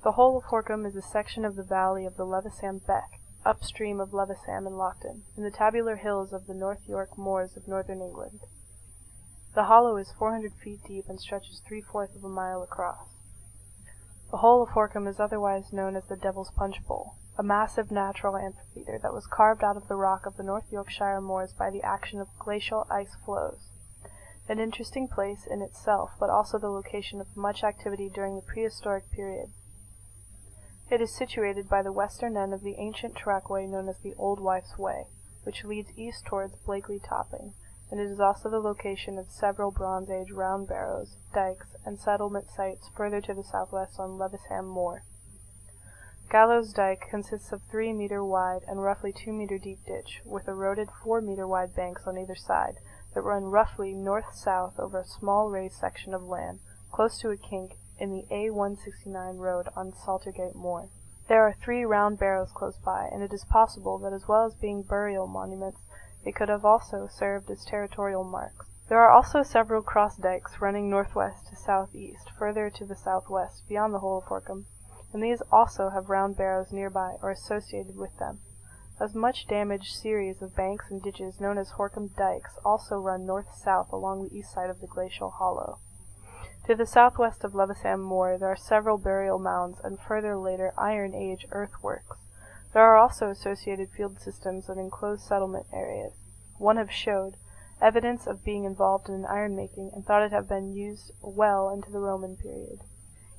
The whole of Horcum is a section of the valley of the Levisham Beck, upstream of Levisham and Lockton, in the tabular hills of the North York moors of northern England. The hollow is 400 feet deep and stretches 3/4 of a mile across. The whole of Horcum is otherwise known as the Devil's Punch Bowl, a massive natural amphitheatre that was carved out of the rock of the North Yorkshire moors by the action of glacial ice flows. An interesting place in itself, but also the location of much activity during the prehistoric period. It is situated by the western end of the ancient trackway known as the Old Wife's Way, which leads east towards Blakely Topping, and it is also the location of several Bronze Age round barrows, dikes, and settlement sites further to the southwest on Levisham Moor. Gallows Dyke consists of 3-meter wide and roughly 2-meter deep ditch, with eroded 4-meter wide banks on either side, that run roughly north-south over a small raised section of land, close to a kink in the A169 road on Saltergate Moor. There are 3 round barrows close by, and it is possible that as well as being burial monuments, they could have also served as territorial marks. There are also several cross dikes running northwest to southeast, further to the southwest, beyond the whole of Horcum, and these also have round barrows nearby or associated with them. A much damaged series of banks and ditches known as Horcum dikes also run north-south along the east side of the glacial hollow. To the southwest of Levisham Moor there are several burial mounds and further later Iron Age earthworks. There are also associated field systems and enclosed settlement areas. One have showed evidence of being involved in iron-making and thought it have been used well into the Roman period.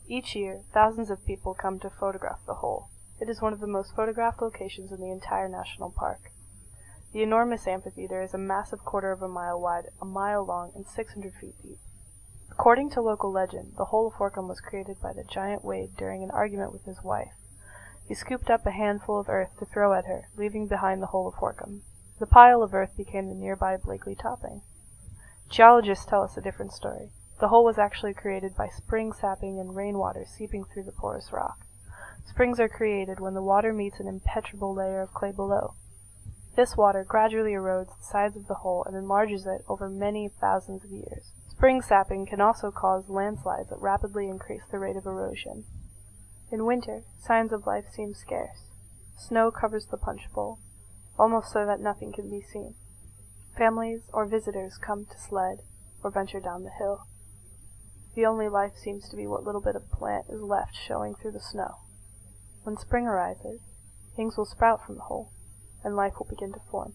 Each year, thousands of people come to photograph the whole. It is one of the most photographed locations in the entire national park. The enormous amphitheater is a massive 1/4 of a mile wide, a mile long, and 600 feet deep. According to local legend, the whole of Horcum was created by the giant Wade during an argument with his wife. He scooped up a handful of earth to throw at her, leaving behind the whole of Horcum. The pile of earth became the nearby Blakely Topping. Geologists tell us a different story. The whole was actually created by spring sapping and rainwater seeping through the porous rock. Springs are created when the water meets an impenetrable layer of clay below. This water gradually erodes the sides of the hole and enlarges it over many thousands of years. Spring sapping can also cause landslides that rapidly increase the rate of erosion. In winter, signs of life seem scarce. Snow covers the punch bowl, almost so that nothing can be seen. Families or visitors come to sled or venture down the hill. The only life seems to be what little bit of plant is left showing through the snow. When spring arises, things will sprout from the hole, and life will begin to form.